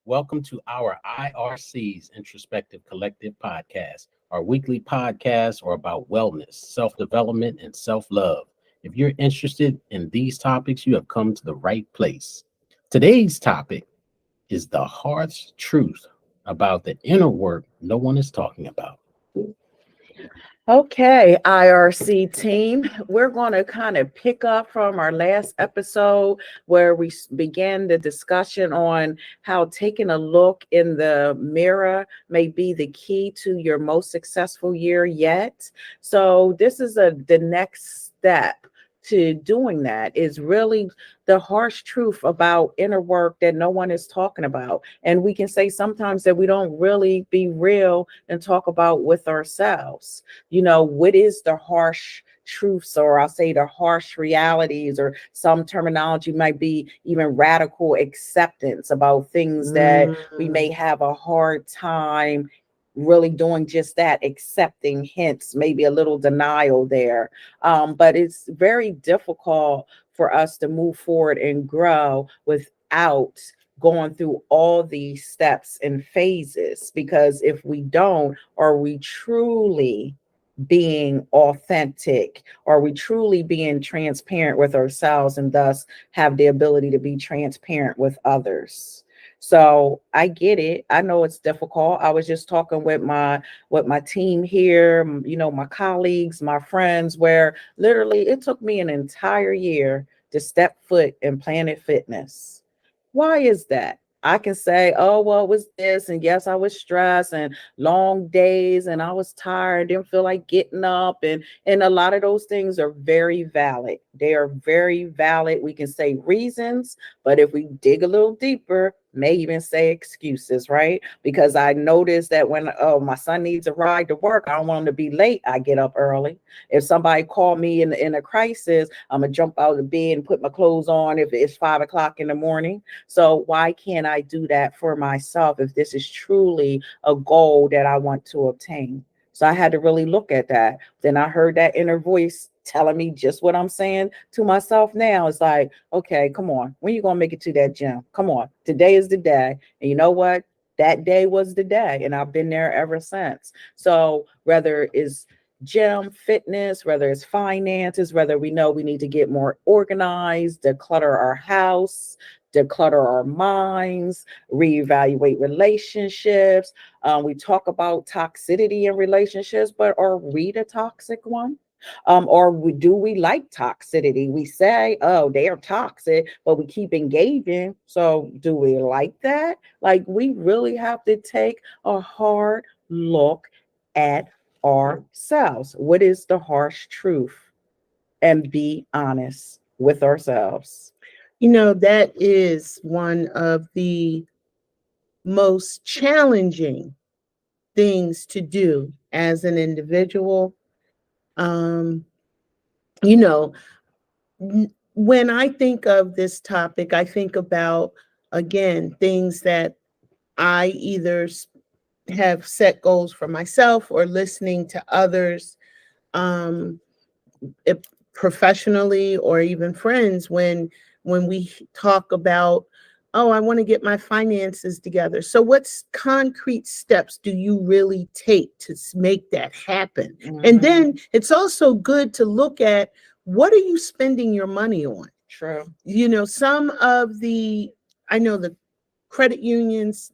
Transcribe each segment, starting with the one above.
Welcome to our IRC's Introspective Collective podcast. Our weekly podcasts are about wellness, self development, and self love. If you're interested in these topics, you have come to the right place. Today's topic is the harsh truth about the inner work no one is talking about. Okay, IRC team, we're going to kind of pick up from our last episode where we began the discussion on how taking a look in the mirror may be the key to your most successful year yet. So this is the next step to doing that is really the harsh truth about inner work that no one is talking about. And we can say sometimes that we don't really be real and talk about with ourselves. What is the harsh truths, or I'll say the harsh realities, or some terminology might be even radical acceptance about things that we may have a hard time really doing just that, accepting, hence maybe a little denial there. But it's very difficult for us to move forward and grow without going through all these steps and phases, because if we don't, are we truly being authentic? Are we truly being transparent with ourselves, and thus have the ability to be transparent with others? So I get it. I know it's difficult. I was just talking with my team here, my colleagues, my friends, where literally it took me an entire year to step foot in Planet Fitness. Why is that? I can say, oh, well, it was this. And yes, I was stressed and long days and I was tired, didn't feel like getting up. And a lot of those things are very valid. They are very valid. We can say reasons, but if we dig a little deeper, may even say excuses, right? Because I noticed that when my son needs a ride to work, I don't want him to be late. I get up early. If somebody called me in a crisis, I'm gonna jump out of bed and put my clothes on if it's 5 o'clock in the morning. So why can't I do that for myself if this is truly a goal that I want to obtain? So I had to really look at that. Then I heard that inner voice telling me just what I'm saying to myself now. It's like, okay, come on. When you going to make it to that gym? Come on. Today is the day. And you know what? That day was the day. And I've been there ever since. So whether it's gym, fitness, whether it's finances, whether we know we need to get more organized, declutter our house, declutter our minds, reevaluate relationships. We talk about toxicity in relationships, but are we the toxic one? Do we like toxicity? We say, oh, they are toxic, but we keep engaging. So do we like that? Like, we really have to take a hard look at ourselves. What is the harsh truth? And be honest with ourselves. That is one of the most challenging things to do as an individual. Um, you know, when I think of this topic, I think about, again, things that I either have set goals for myself or listening to others, um, if professionally or even friends, when we talk about, oh, I want to get my finances together. So what concrete steps do you really take to make that happen? And then it's also good to look at, what are you spending your money on? True. Some of I know the credit unions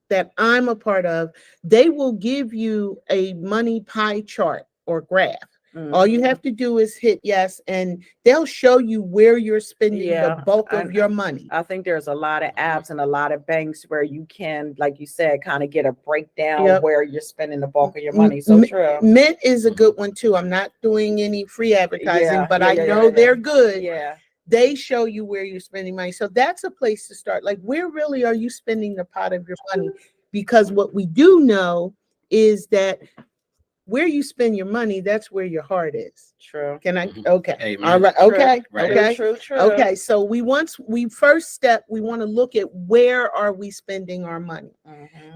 that I'm a part of, they will give you a money pie chart or graph. All you have to do is hit yes, and they'll show you where you're spending the bulk of your money. I think there's a lot of apps and a lot of banks where you can, like you said, kind of get a breakdown where you're spending the bulk of your money. So true. Mint is a good one too. I'm not doing any free advertising, but I know they're good. Yeah. They show you where you're spending money. So that's a place to start. Like, where really are you spending the pot of your money? Because what we do know is that where you spend your money, that's where your heart is. True. Can I? Okay. Amen. All right. Okay. Right. Okay. True. Okay. So we want to look at, where are we spending our money?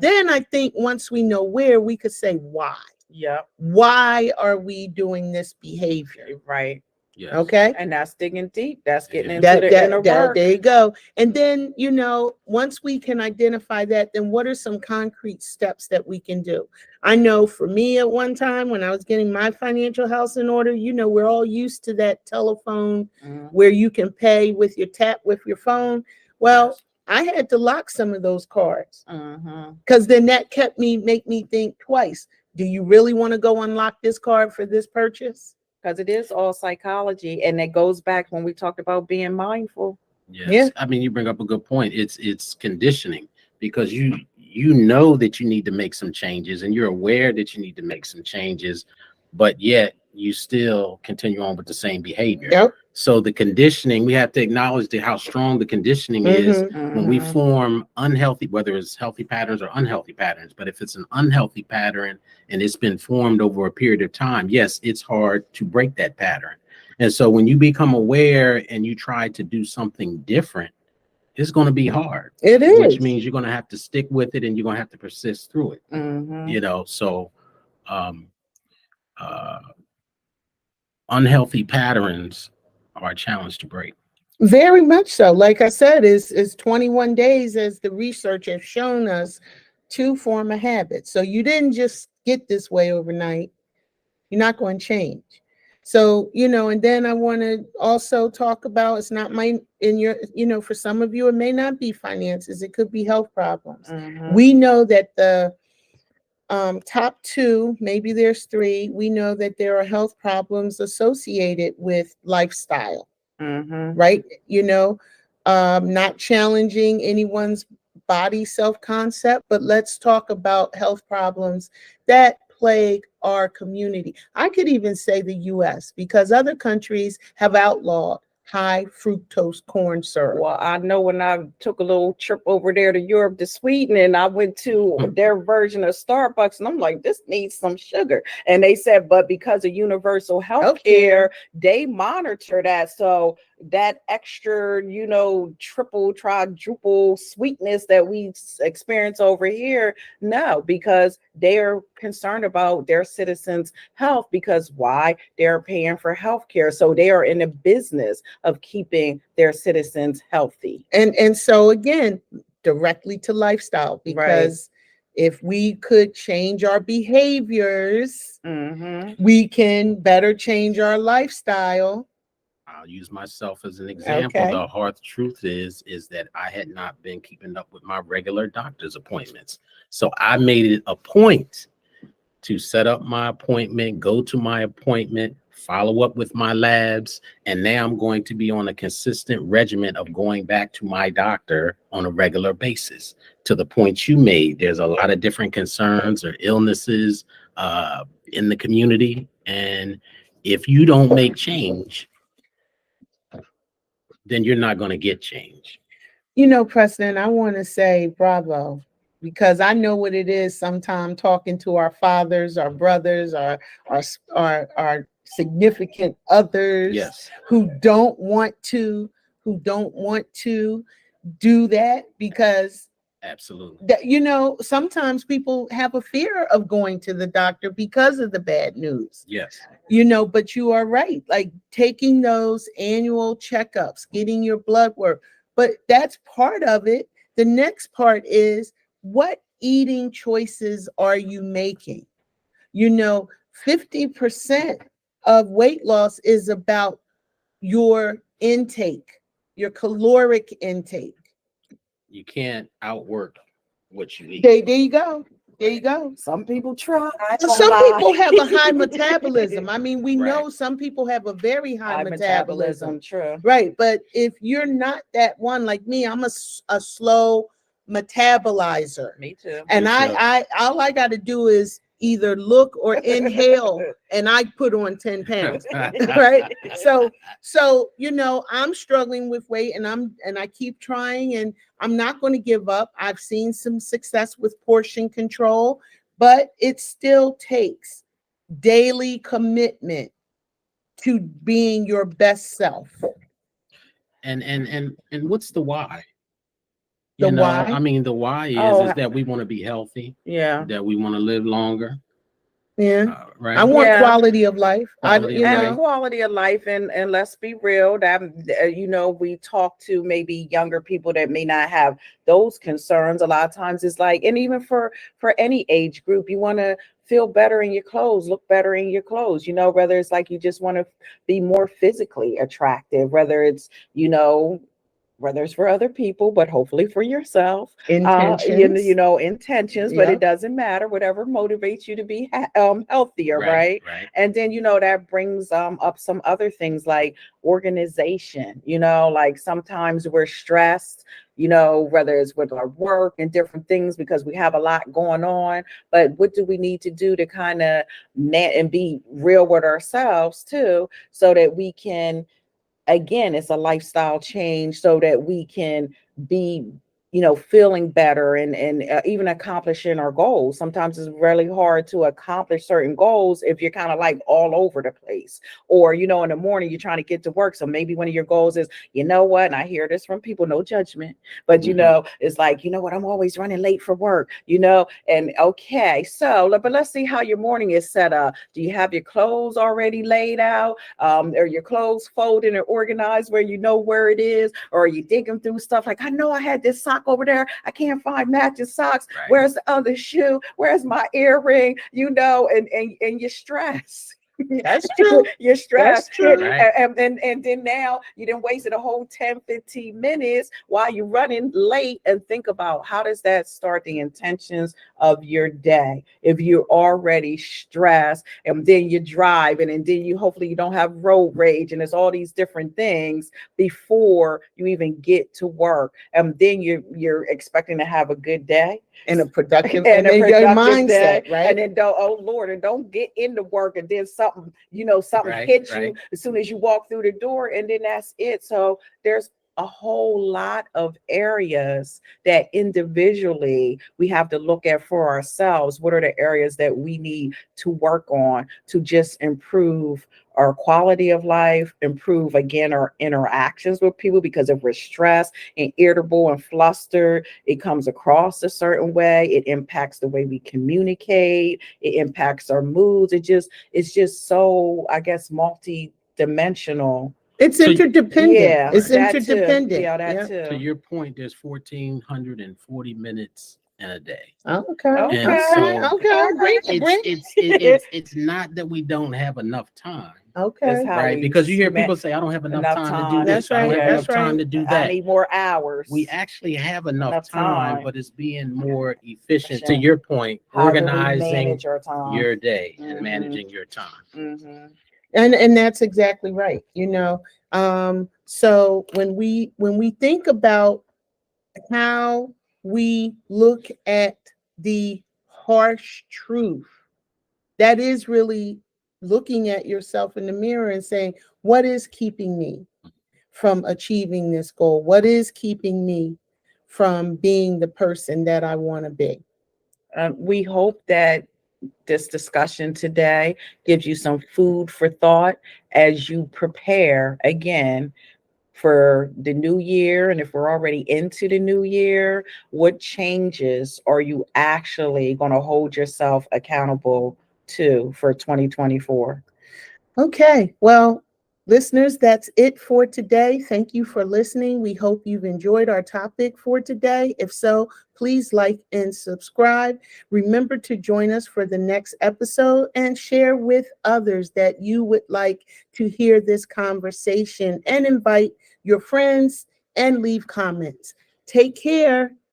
Then I think once we know where, we could say why. Yeah. Why are we doing this behavior? Right. Yes. Okay. And that's digging deep. That's getting into That, the inner work. there you go. And then, once we can identify that, then what are some concrete steps that we can do? I know for me at one time when I was getting my financial house in order, we're all used to that telephone where you can pay with your tap with your phone. Well, Yes. I had to lock some of those cards Mm-hmm. because then that make me think twice. Do you really want to go unlock this card for this purchase? Because it is all psychology, and it goes back when we talked about being mindful. Yes. Yeah. I mean, you bring up a good point. It's conditioning, because you know that you need to make some changes, and you're aware that you need to make some changes, but yet you still continue on with the same behavior. Yep. So the conditioning, we have to acknowledge how strong the conditioning is when we Mhm. form unhealthy, whether it's healthy patterns or unhealthy patterns. But if it's an unhealthy pattern and it's been formed over a period of time, yes, it's hard to break that pattern. And so when you become aware and you try to do something different, it's going to be hard. It Which is. means you're going to have to stick with it, and you're going to have to persist through it. Mhm. So um, uh, unhealthy patterns are a challenge to break. Very much so. Like I said, is 21 days, as the research has shown us, to form a habit. So you didn't just get this way overnight. You're not going to change. So, and then I want to also talk about, it's not for some of you, it may not be finances. It could be health problems. Mhm. We know that the top two, maybe there's three, we know that there are health problems associated with lifestyle, Mhm. right? Not challenging anyone's body self-concept, but let's talk about health problems that plague our community. I could even say the US, because other countries have outlawed high fructose corn syrup. Well, I know when I took a little trip over there to Europe to Sweden, and I went to their version of Starbucks, and I'm like, this needs some sugar. And they said, but because of universal health care, they monitor that. So that extra, triple, quadruple sweetness that we experience over here, no, because they're concerned about their citizens' health. Because why? They're paying for health care. So they are in the business of keeping their citizens healthy. And so again, directly to lifestyle, because if we could change our behaviors, we can better change our lifestyle. I'll use myself as an example. Okay. The hard truth is that I had not been keeping up with my regular doctor's appointments. So I made it a point to set up my appointment, go to my appointment, follow up with my labs, and now I'm going to be on a consistent regimen of going back to my doctor on a regular basis. To the point you made, there's a lot of different concerns or illnesses in the community, and if you don't make change, then you're not going to get change. Preston, I want to say bravo, because I know what it is sometimes talking to our fathers, our brothers, our significant others. Yes. who don't want to do that, because Absolutely. that, sometimes people have a fear of going to the doctor because of the bad news. Yes. But you are right, like taking those annual checkups, getting your blood work, but that's part of it. The next part is, what eating choices are you making? 50% of weight loss is about your intake, your caloric intake. You can't outwork what you eat. There you go. There you go. Some people try. Some people have a high metabolism. I mean, we know Right. some people have a very high metabolism. True. Right. But if you're not that one, like me, I'm a slow metabolizer. Me too. And Me too. I all I got to do is either look or inhale, and I put on 10 pounds. Right. So I'm struggling with weight, and I keep trying, and I'm not going to give up. I've seen some success with portion control, but it still takes daily commitment to being your best self. And what's the why? The why? I mean, the why is Oh, that we want to be healthy, yeah. that we want to live longer, Yeah. I right? want Yeah. quality of life. Quality of And life. quality of life, and let's be real, that we talk to maybe younger people that may not have those concerns. A lot of times it's like, and even for any age group, you want to feel better in your clothes, look better in your clothes, whether it's like you just want to be more physically attractive, whether it's for other people, but hopefully for yourself. Intentions. Intentions, but it Yep. doesn't matter. Whatever motivates you to be healthier, Right, right? right. And then that brings up some other things like organization. Like sometimes we're stressed, whether it's with our work and different things because we have a lot going on. But what do we need to do to kind of and be real with ourselves too, so that we can, again, it's a lifestyle change, so that we can be feeling better, and even accomplishing our goals. Sometimes it's really hard to accomplish certain goals if you're kind of like all over the place, or in the morning you're trying to get to work, so maybe one of your goals is, what, and I hear this from people, no judgment, but it's like, what, I'm always running late for work, and okay, so but let's see how your morning is set up. Do you have your clothes already laid out? Are your clothes folded and organized where you know where it is? Or are you digging through stuff like, I know I had this sock over there, I can't find matching socks. Right. Where's the other shoe? Where's my earring? And you're stressed. That's true. You're stressed. That's true. Right. And then now you done wasted a whole 10-15 minutes while you're running late. And think about, how does that start the intentions of your day if you're already stressed, and then you're driving, and then hopefully you don't have road rage, and there's all these different things before you even get to work, and then you're expecting to have a good day And a productive and a your productive mindset, day, right? and then don't, oh Lord, and don't get into work, and then something Right, hits right. you as soon as you walk through the door, and then that's it. So there's a whole lot of areas that individually we have to look at for ourselves. What are the areas that we need to work on to just improve our quality of life, improve again our interactions with people? Because if we're stressed and irritable and flustered, it comes across a certain way. It impacts the way we communicate. It impacts our moods. It's just so, I guess, multi-dimensional. It's So- interdependent. Yeah, It's that too. interdependent. Yeah, that Yep. too. To your point, there's 1,440 minutes in a day. Okay. Okay. And so Okay. it's not that we don't have enough time, Okay. That's how right? we Because you hear met- people say, I don't have enough enough time to time. do this. That's I don't right, have that's enough time right. to do I that. need more hours. We actually have enough Enough time, time. but it's being more efficient. To Efficient. your point, How do we organizing manage our time? your day Mhm. and managing your time. Mhm. And that's exactly right. So when we think about how we look at the harsh truth, that is really looking at yourself in the mirror and saying, what is keeping me from achieving this goal? What is keeping me from being the person that I want to be? We hope that this discussion today gives you some food for thought as you prepare again for the new year. And if we're already into the new year, what changes are you actually going to hold yourself accountable to for 2024? Okay, well, listeners, that's it for today. Thank you for listening. We hope you've enjoyed our topic for today. If so, please like and subscribe. Remember to join us for the next episode and share with others that you would like to hear this conversation, and invite your friends and leave comments. Take care.